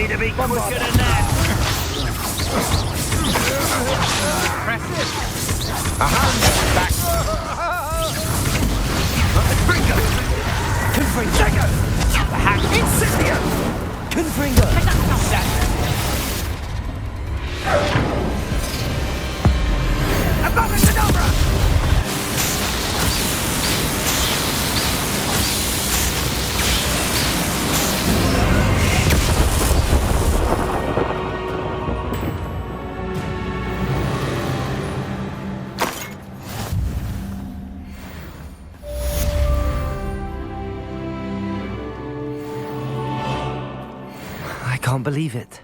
me to be quicker than that. Impressive. A hand back. Confringo. Confringo. The hack. Incendio. Confringo. Above and Cadabra. I can't believe it.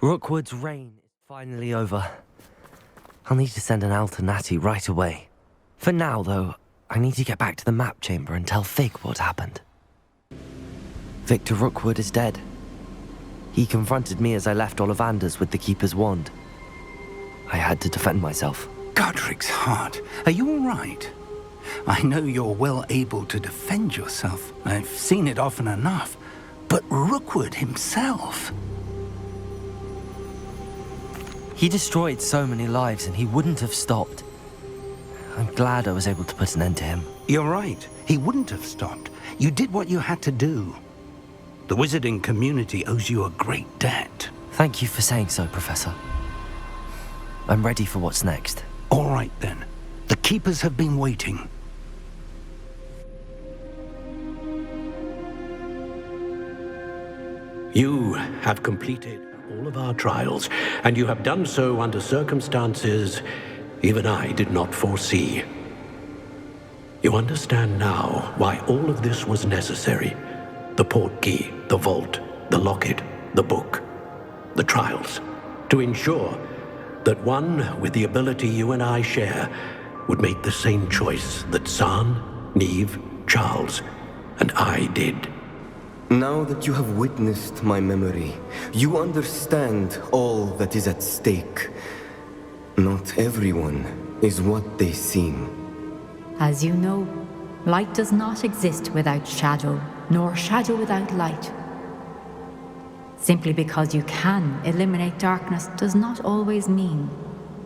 Rookwood's reign is finally over. I'll need to send an alternati right away. For now, though, I need to get back to the map chamber and tell Fig what happened. Victor Rookwood is dead. He confronted me as I left Ollivander's with the Keeper's wand. I had to defend myself. Godric's heart, are you all right? I know you're well able to defend yourself. I've seen it often enough. But Rookwood himself... He destroyed so many lives and he wouldn't have stopped. I'm glad I was able to put an end to him. You're right. He wouldn't have stopped. You did what you had to do. The wizarding community owes you a great debt. Thank you for saying so, Professor. I'm ready for what's next. All right, then. The Keepers have been waiting. You have completed all of our trials, and you have done so under circumstances even I did not foresee. You understand now why all of this was necessary. The portkey, the vault, the locket, the book, the trials. To ensure that one with the ability you and I share would make the same choice that San, Neve, Charles, and I did. Now that you have witnessed my memory, you understand all that is at stake. Not everyone is what they seem. As you know, light does not exist without shadow, nor shadow without light. Simply because you can eliminate darkness does not always mean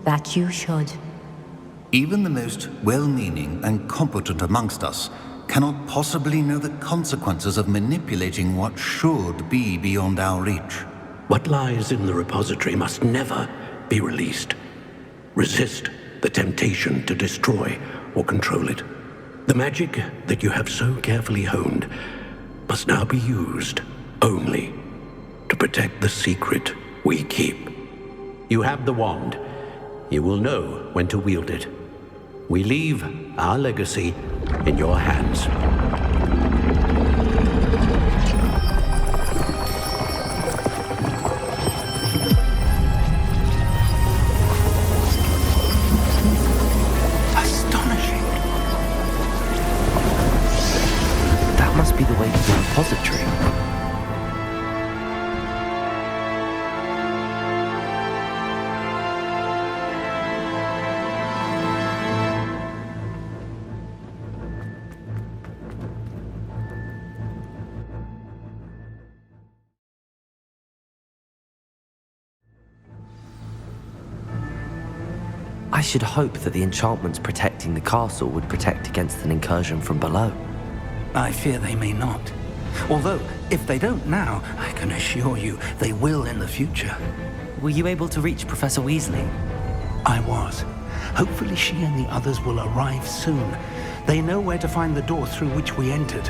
that you should. Even the most well-meaning and competent amongst us cannot possibly know the consequences of manipulating what should be beyond our reach. What lies in the repository must never be released. Resist the temptation to destroy or control it. The magic that you have so carefully honed must now be used only to protect the secret we keep. You have the wand. You will know when to wield it. We leave our legacy in your hands. Astonishing. That must be the way to the repository. I should hope that the enchantments protecting the castle would protect against an incursion from below. I fear they may not. Although, if they don't now, I can assure you they will in the future. Were you able to reach Professor Weasley? I was. Hopefully she and the others will arrive soon. They know where to find the door through which we entered.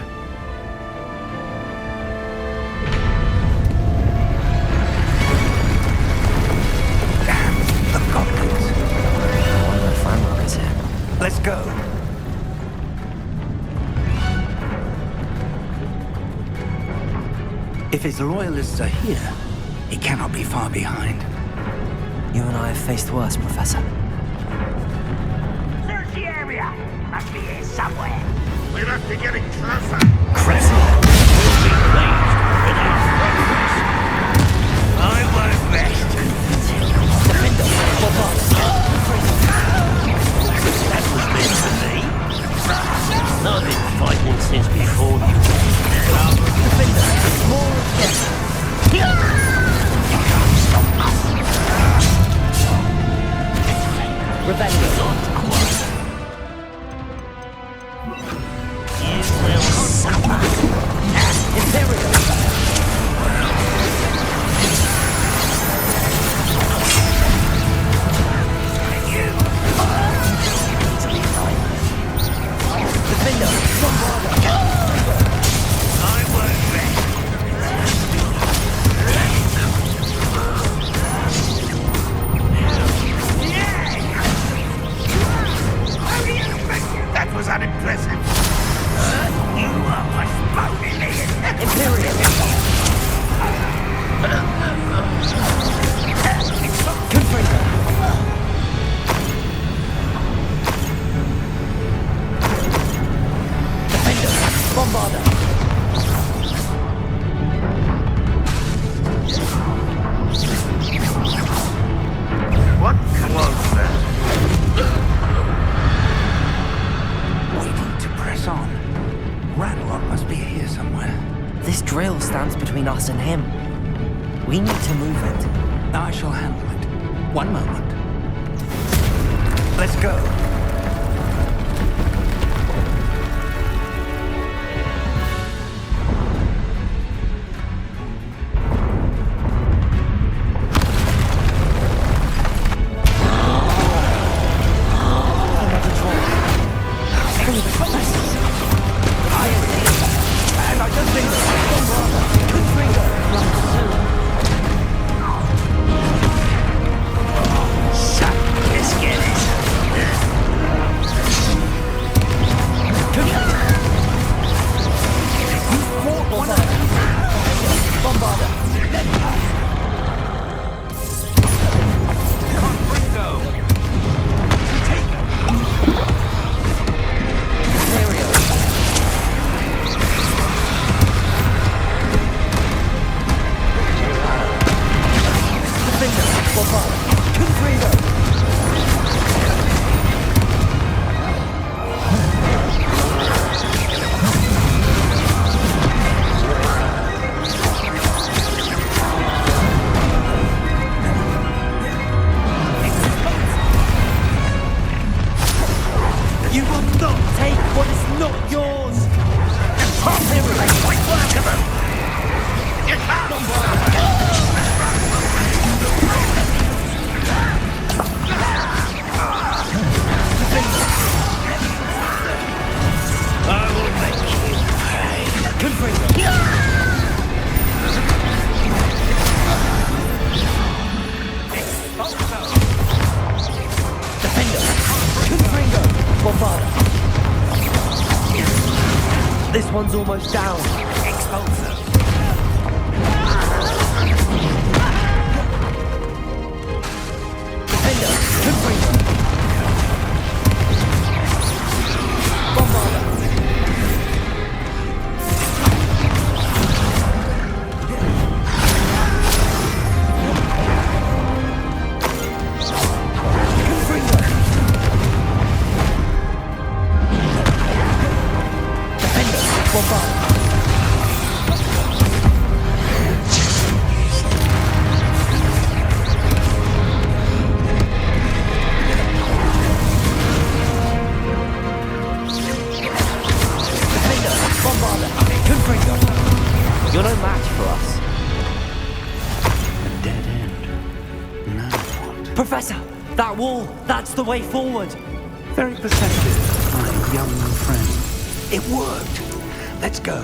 Let's go. If his loyalists are here, he cannot be far behind. You and I have faced worse, Professor. Search the area. Must be here somewhere. We must be getting closer. Crescent will be pleased with our progress. I won't rest until Defender pop up. That was meant to be. I've been fighting since before you. Defender, more death. between us and him. We need to move it. I shall handle it. One moment. Let's go. This one's almost down. Expulsor. Defender, Confringo. Bombarder. Confringo. Defender, Bombarder. You're no match for us. A dead end. Now what? Professor, that wall, that's the way forward. Very perceptive, my young friend. It worked. Let's go.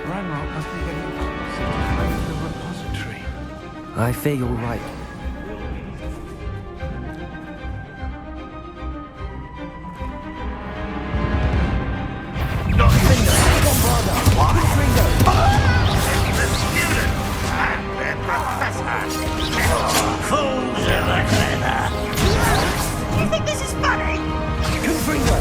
Ranrock must be getting closer to the repository. I fear you're right. Fools of a clever. You think this is funny? Confringo.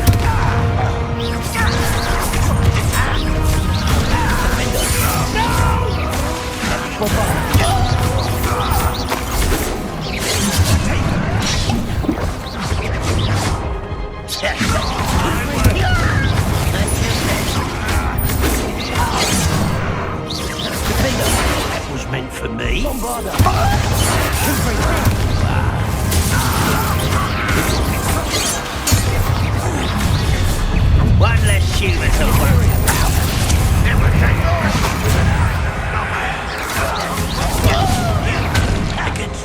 That was meant for me. One less human to worry about. Against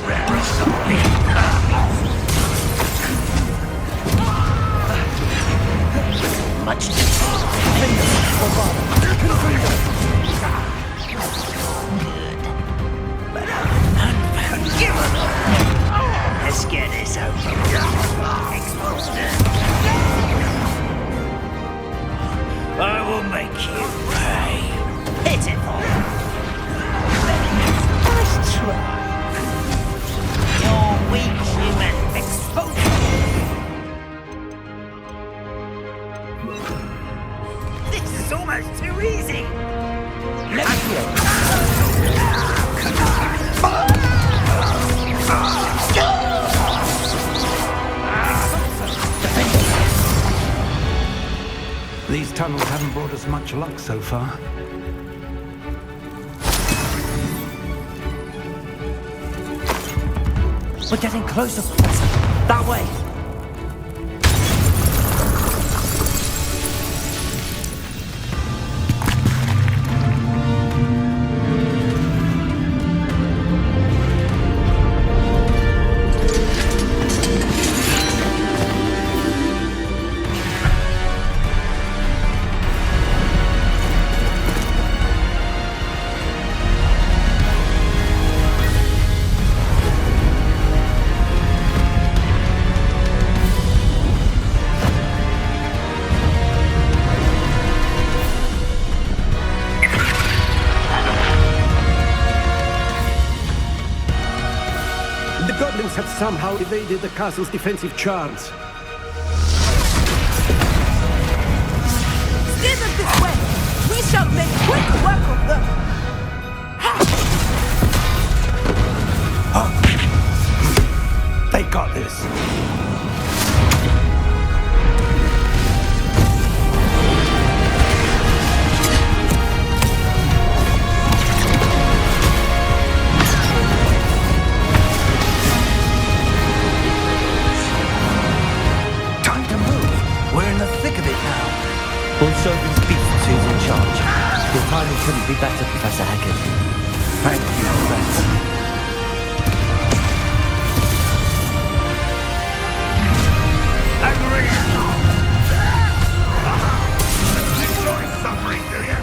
much let's get this over. I will make you pay. Pitiful. Nice try. You're weak, human. Exposed. This is almost too easy. These tunnels haven't brought us much luck so far. We're getting closer, Professor. That way. Have somehow evaded the castle's defensive charms. Steer them this way! We shall make quick work of them! They got this. We'll show these beasts who's in charge. Your timing couldn't be better, Professor Hecken. Thank you, Professor. Enjoy suffering, do you?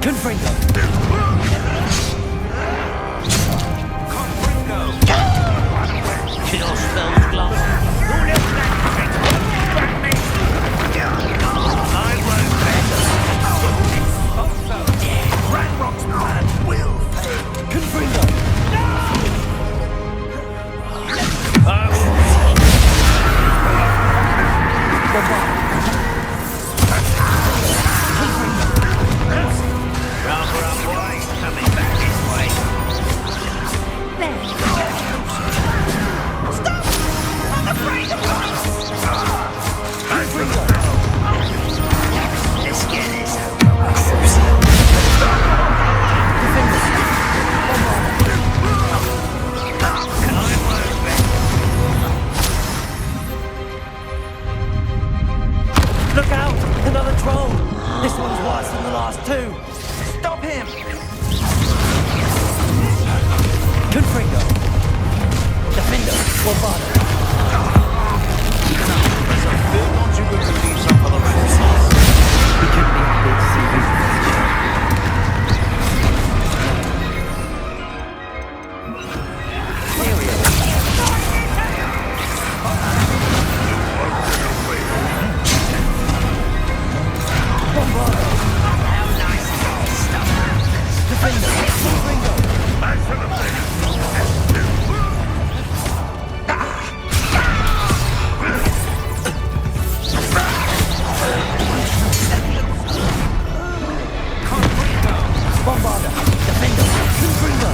Confringo! Kill spells glass. Who left that shit? Back me! I won't better. Also, Ranrock's plan will fail. Confringo! I will. Rather unwise coming back this way. Let's get this over with. Look out! Another troll! This one's worse than the last two! Stop him! Confringo! Defender! Bombado! Don't you go to leave some for the rest? We couldn't be happy to see you. Here we are. Bombado! How nice is all this stuff? Defender! Confringo! Bombado! Defender! Confringo!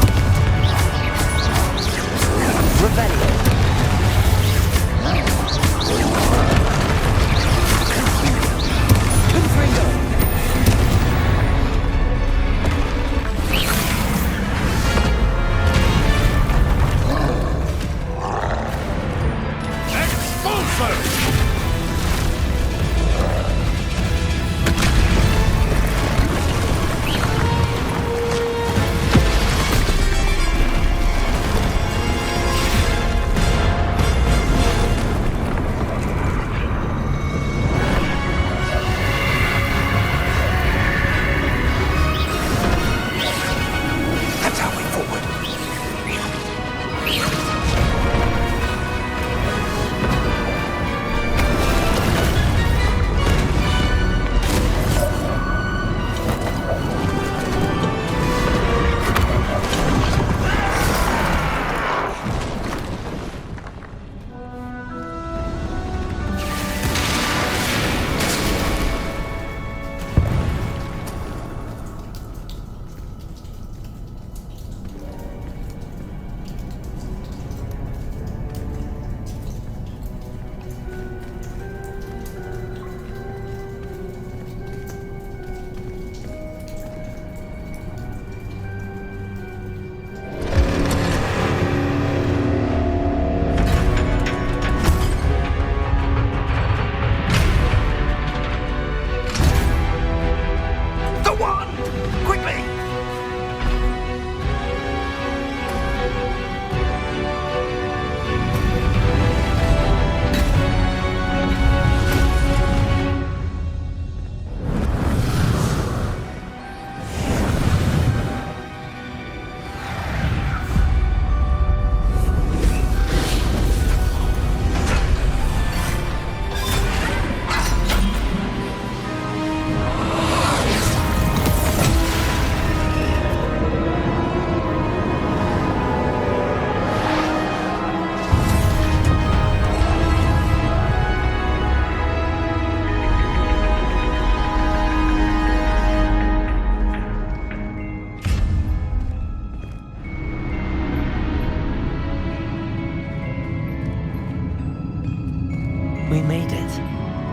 We made it.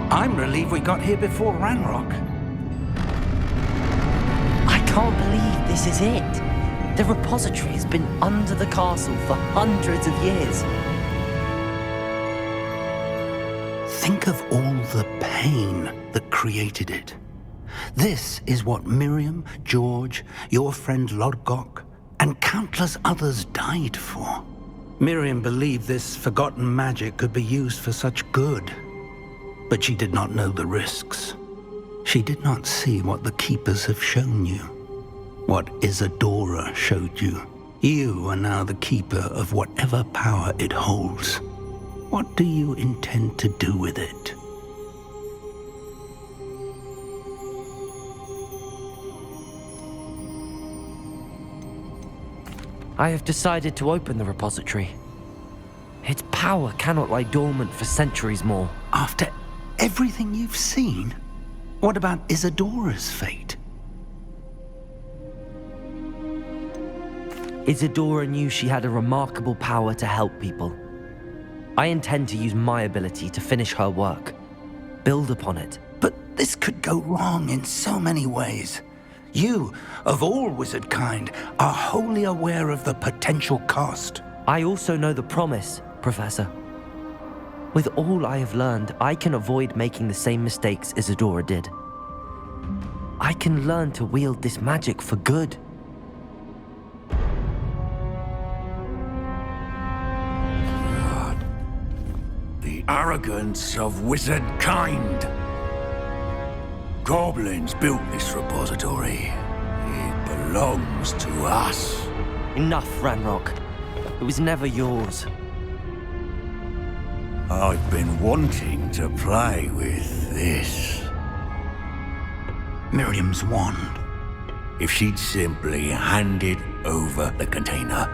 I'm relieved we got here before Ranrock. I can't believe this is it. The repository has been under the castle for hundreds of years. Think of all the pain that created it. This is what Miriam, George, your friend Lodgok, and countless others died for. Miriam believed this forgotten magic could be used for such good, but she did not know the risks. She did not see what the Keepers have shown you, what Isadora showed you. You are now the Keeper of whatever power it holds. What do you intend to do with it? I have decided to open the repository. Its power cannot lie dormant for centuries more. After everything you've seen? What about Isadora's fate? Isadora knew she had a remarkable power to help people. I intend to use my ability to finish her work, build upon it. But this could go wrong in so many ways. You, of all wizard kind, are wholly aware of the potential cost. I also know the promise, Professor. With all I have learned, I can avoid making the same mistakes Isadora did. I can learn to wield this magic for good. The arrogance of wizard kind. Goblins built this repository. It belongs to us. Enough, Ranrock. It was never yours. I've been wanting to play with this. Miriam's wand. If she'd simply handed over the container,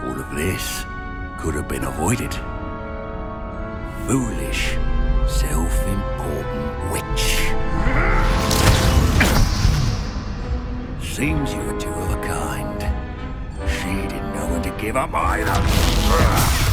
all of this could have been avoided. Foolish, self-important witch. Seems you were two of a kind. She didn't know when to give up either.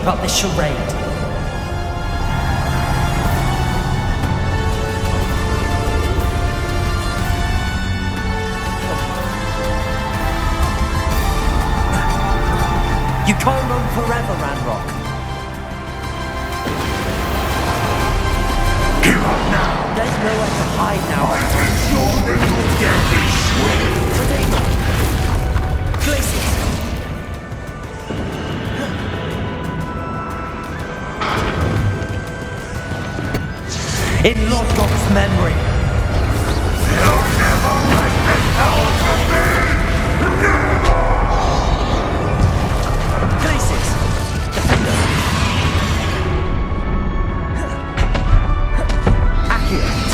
keep up this charade. Hold on forever, Ranrock. Give up now! There's nowhere to hide now. I'm sure that you'll get this way! Potato! Places! In Lodgok's memory. You'll never take this power from me! Never! Places! Defender! Accurate!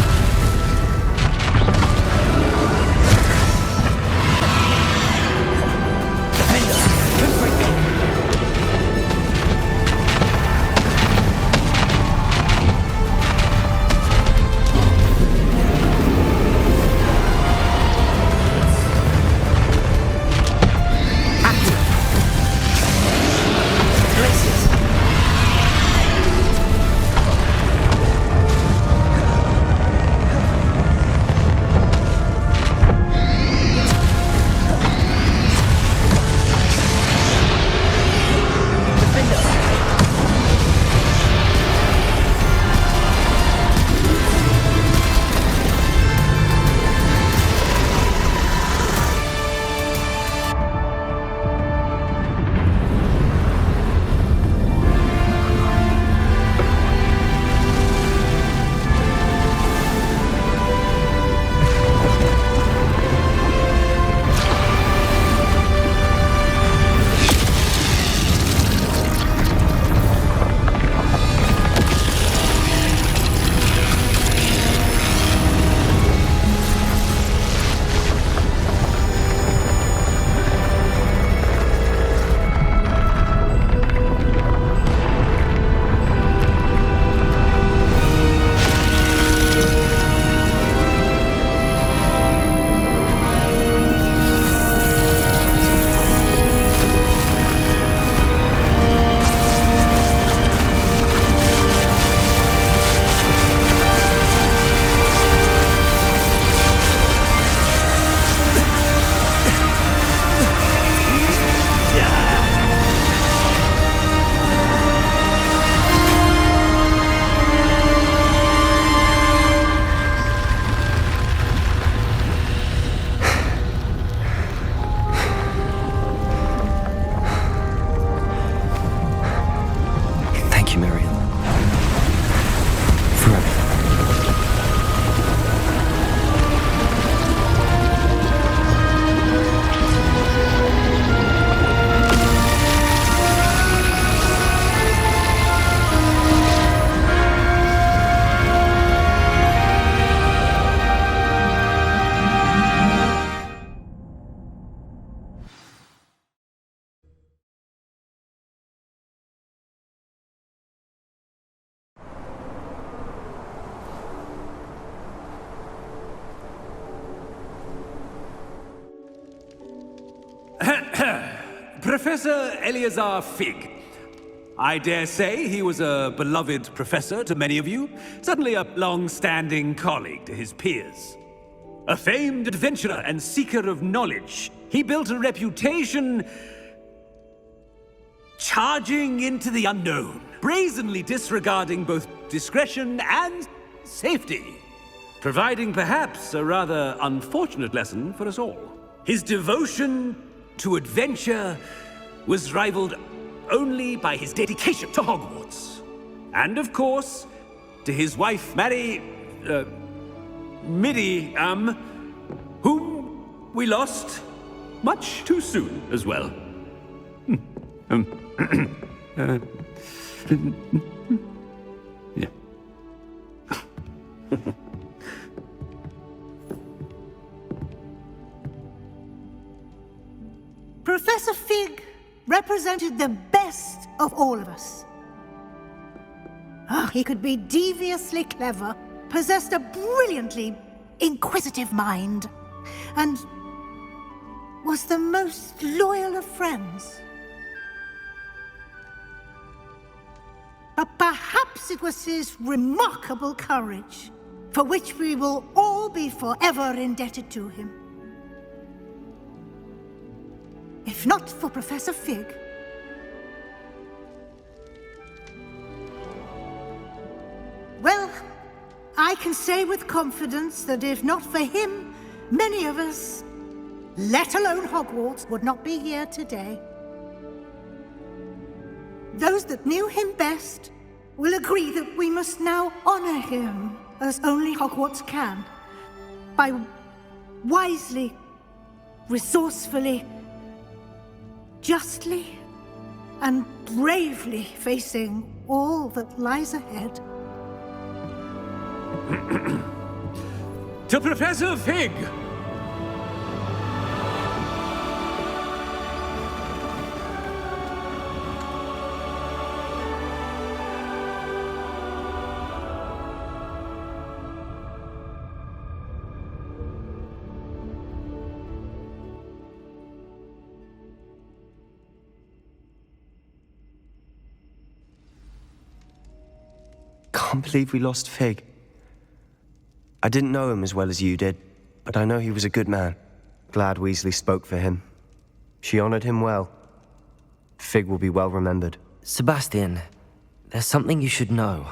Defender! Confringo! Professor Eleazar Fig. I dare say he was a beloved professor to many of you, certainly a long-standing colleague to his peers. A famed adventurer and seeker of knowledge, he built a reputation charging into the unknown, brazenly disregarding both discretion and safety, providing perhaps a rather unfortunate lesson for us all. His devotion to adventure was rivaled only by his dedication to Hogwarts. And of course, to his wife, Midi, whom we lost much too soon as well. Yeah. Professor Fig represented the best of all of us. He could be deviously clever, possessed a brilliantly inquisitive mind, and was the most loyal of friends. But perhaps it was his remarkable courage, for which we will all be forever indebted to him. If not for Professor Fig, can say with confidence that if not for him, many of us, let alone Hogwarts, would not be here today. Those that knew him best will agree that we must now honor him as only Hogwarts can, by wisely, resourcefully, justly, and bravely facing all that lies ahead. To Professor Fig! Can't believe we lost Fig. I didn't know him as well as you did, but I know he was a good man. Glad Weasley spoke for him. She honored him well. Fig will be well remembered. Sebastian, there's something you should know.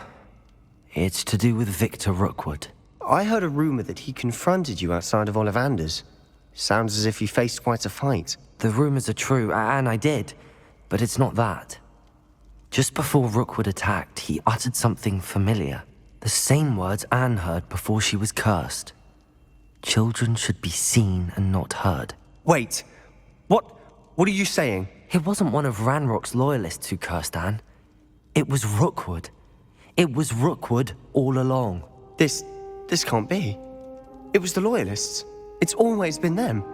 It's to do with Victor Rookwood. I heard a rumor that he confronted you outside of Ollivander's. Sounds as if he faced quite a fight. The rumors are true, and I did, but it's not that. Just before Rookwood attacked, he uttered something familiar. The same words Anne heard before she was cursed. Children should be seen and not heard. Wait, what are you saying? It wasn't one of Ranrock's loyalists who cursed Anne. It was Rookwood. It was Rookwood all along. This can't be. It was the loyalists. It's always been them.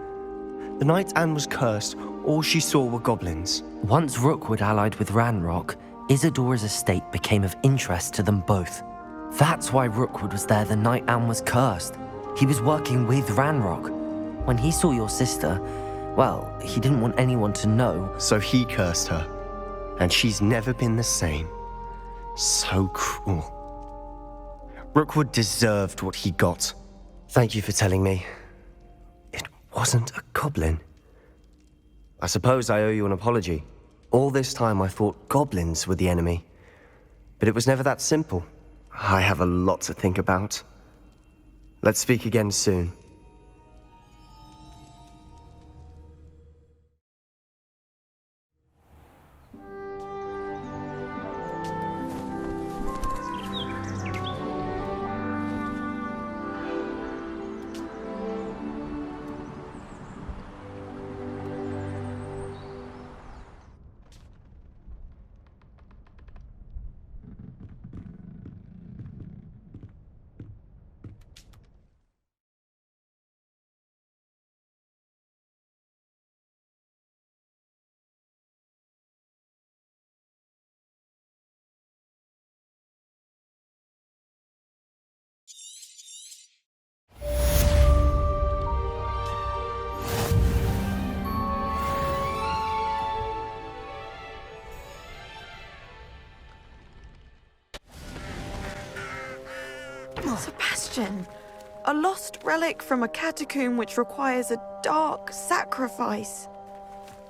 The night Anne was cursed, all she saw were goblins. Once Rookwood allied with Ranrock, Isadora's estate became of interest to them both. That's why Rookwood was there the night Anne was cursed. He was working with Ranrock. When he saw your sister, well, he didn't want anyone to know. So he cursed her. And she's never been the same. So cruel. Rookwood deserved what he got. Thank you for telling me. It wasn't a goblin. I suppose I owe you an apology. All this time I thought goblins were the enemy. But it was never that simple. I have a lot to think about. Let's speak again soon. Sebastian, a lost relic from a catacomb which requires a dark sacrifice.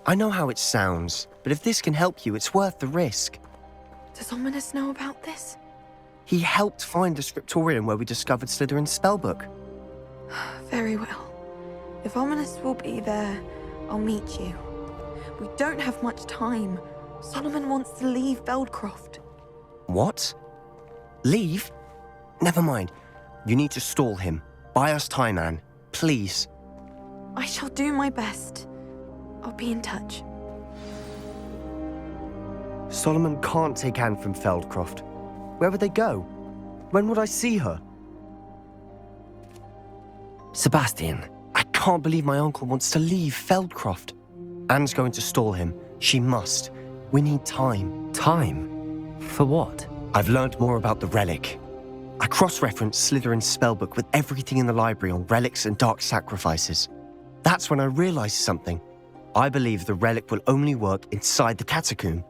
I know how it sounds, but if this can help you, it's worth the risk. Does Ominous know about this? He helped find the scriptorium where we discovered Slytherin's spellbook. Very well. If Ominous will be there, I'll meet you. We don't have much time. Solomon wants to leave Feldcroft. What? Leave? Never mind. You need to stall him. Buy us time, Anne. Please. I shall do my best. I'll be in touch. Solomon can't take Anne from Feldcroft. Where would they go? When would I see her? Sebastian. I can't believe my uncle wants to leave Feldcroft. Anne's going to stall him. She must. We need time. Time? For what? I've learned more about the relic. I cross-referenced Slytherin's spellbook with everything in the library on relics and dark sacrifices. That's when I realized something. I believe the relic will only work inside the catacomb.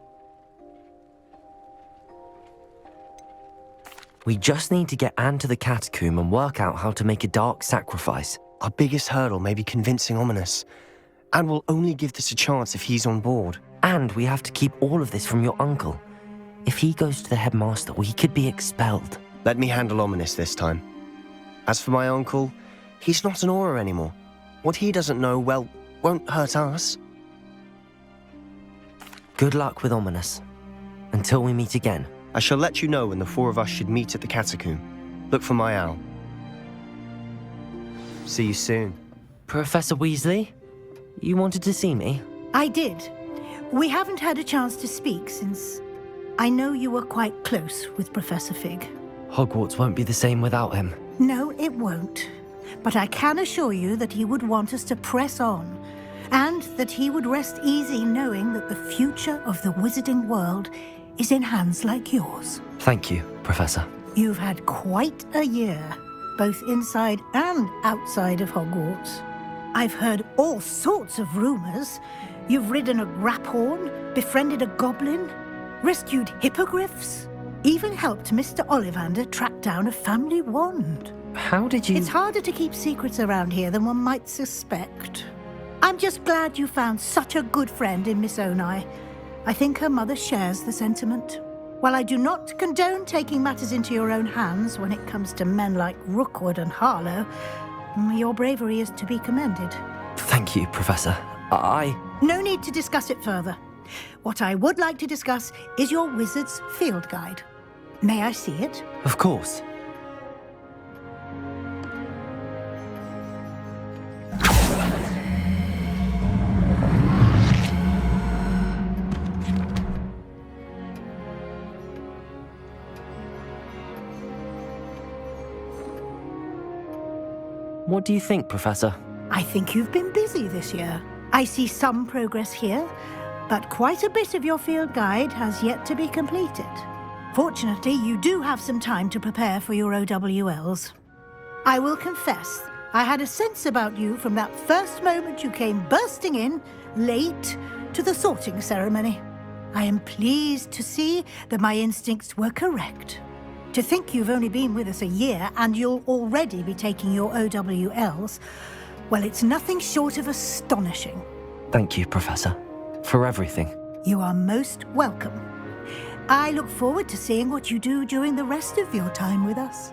We just need to get Anne to the catacomb and work out how to make a dark sacrifice. Our biggest hurdle may be convincing Ominous. Anne will only give this a chance if he's on board. And we have to keep all of this from your uncle. If he goes to the headmaster, we could be expelled. Let me handle Ominous this time. As for my uncle, he's not an Auror anymore. What he doesn't know, well, won't hurt us. Good luck with Ominous. Until we meet again. I shall let you know when the four of us should meet at the catacomb. Look for my owl. See you soon. Professor Weasley? You wanted to see me? I did. We haven't had a chance to speak since I know you were quite close with Professor Fig. Hogwarts won't be the same without him. No, it won't. But I can assure you that he would want us to press on, and that he would rest easy knowing that the future of the wizarding world is in hands like yours. Thank you, Professor. You've had quite a year, both inside and outside of Hogwarts. I've heard all sorts of rumors. You've ridden a graphorn, befriended a goblin, rescued hippogriffs, even helped Mr. Ollivander track down a family wand. How did you... It's harder to keep secrets around here than one might suspect. I'm just glad you found such a good friend in Miss Onai. I think her mother shares the sentiment. While I do not condone taking matters into your own hands when it comes to men like Rookwood and Harlow, your bravery is to be commended. Thank you, Professor. No need to discuss it further. What I would like to discuss is your wizard's field guide. May I see it? Of course. What do you think, Professor? I think you've been busy this year. I see some progress here, but quite a bit of your field guide has yet to be completed. Fortunately, you do have some time to prepare for your OWLs. I will confess, I had a sense about you from that first moment you came bursting in, late, to the sorting ceremony. I am pleased to see that my instincts were correct. To think you've only been with us a year and you'll already be taking your OWLs, well, it's nothing short of astonishing. Thank you, Professor, for everything. You are most welcome. I look forward to seeing what you do during the rest of your time with us.